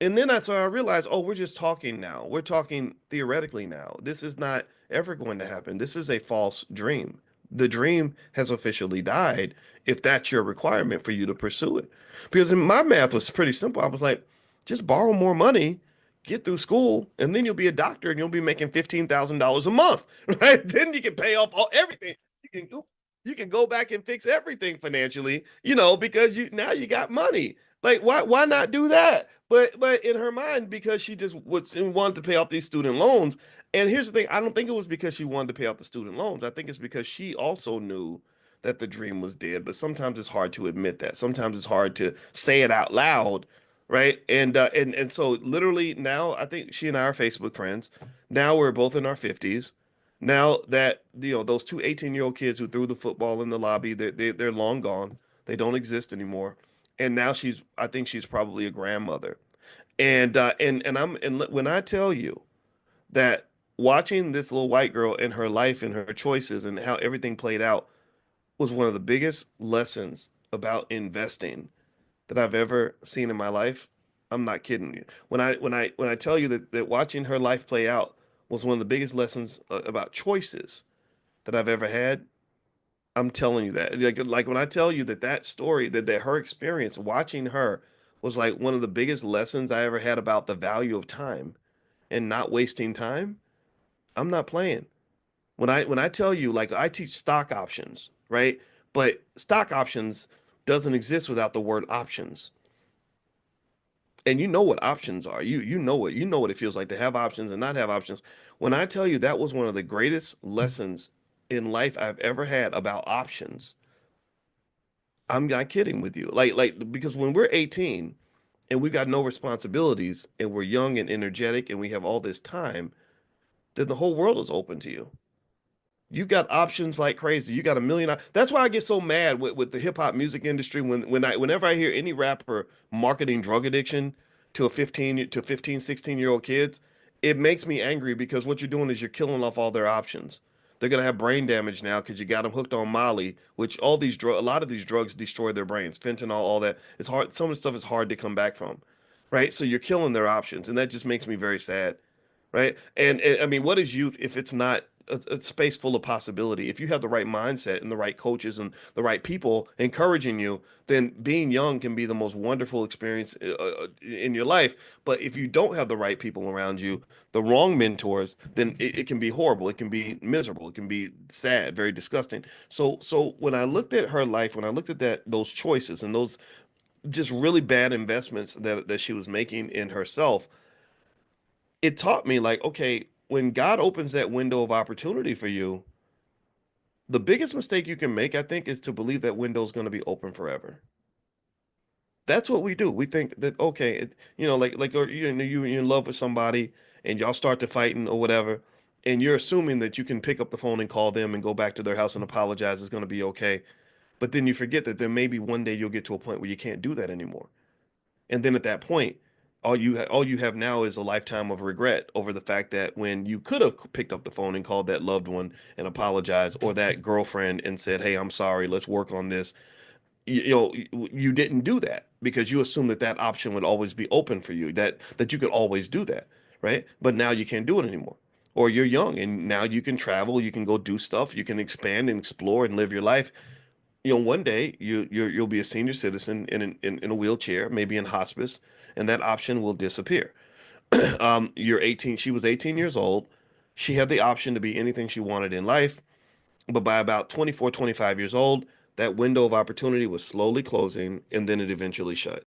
And then I realized, oh, we're just talking now. We're talking theoretically now. This is not ever going to happen. This is a false dream. The dream has officially died if that's your requirement for you to pursue it. Because in my math was pretty simple. I was like, just borrow more money, get through school, and then you'll be a doctor and you'll be making $15,000 a month, right? Then you can pay off everything. You can go back and fix everything financially, because you got money. Like why not do that? But in her mind, because she just wanted to pay off these student loans. And here's the thing, I don't think it was because she wanted to pay off the student loans. I think it's because she also knew that the dream was dead. But sometimes it's hard to admit that. Sometimes it's hard to say it out loud, right? And so literally now I think she and I are Facebook friends. Now we're both in our 50s. Now that those two 18-year-old kids who threw the football in the lobby, they're long gone. They don't exist anymore. And now I think she's probably a grandmother. And when I tell you that watching this little white girl and her life and her choices and how everything played out was one of the biggest lessons about investing that I've ever seen in my life. I'm not kidding you. When I tell you that watching her life play out was one of the biggest lessons about choices that I've ever had, I'm telling you that. Like when I tell you that story, that her experience watching her was like one of the biggest lessons I ever had about the value of time and not wasting time, I'm not playing. When I tell you, like, I teach stock options, right? But stock options doesn't exist without the word options. And you know what options are. You know what it feels like to have options and not have options. When I tell you that was one of the greatest lessons in life I've ever had about options, I'm not kidding with you. Like because when we're 18 and we've got no responsibilities and we're young and energetic and we have all this time, then the whole world is open to you. You got options like crazy. You got a million. That's why I get so mad with the hip hop music industry whenever I hear any rapper marketing drug addiction to 16-year-old kids, it makes me angry because what you're doing is you're killing off all their options. They're gonna have brain damage now because you got them hooked on Molly, which a lot of these drugs destroy their brains. Fentanyl, all that. It's hard. Some of the stuff is hard to come back from, right? So you're killing their options, and that just makes me very sad, right? And I mean, what is youth if it's not a space full of possibility? If you have the right mindset and the right coaches and the right people encouraging you, then being young can be the most wonderful experience in your life. But if you don't have the right people around you, the wrong mentors, then it can be horrible. It can be miserable. It can be sad, very disgusting. So when I looked at her life, when I looked at those choices and those just really bad investments that she was making in herself, it taught me like, okay, when God opens that window of opportunity for you, the biggest mistake you can make, I think, is to believe that window is going to be open forever. That's what we do. We think that, okay, like or you're in love with somebody and y'all start to fighting or whatever, and you're assuming that you can pick up the phone and call them and go back to their house and apologize. It's going to be okay. But then you forget that then maybe one day you'll get to a point where you can't do that anymore. And then at that point, all you have now is a lifetime of regret over the fact that when you could have picked up the phone and called that loved one and apologized, or that girlfriend and said, "Hey, I'm sorry, let's work on this." You didn't do that because you assumed that option would always be open for you, that you could always do that, right? But now you can't do it anymore. Or you're young and now you can travel, you can go do stuff, you can expand and explore and live your life. One day you'll be a senior citizen in a wheelchair, maybe in hospice, and that option will disappear. You're 18. She was 18 years old. She had the option to be anything she wanted in life, but by about 24, 25 years old, that window of opportunity was slowly closing, and then it eventually shut.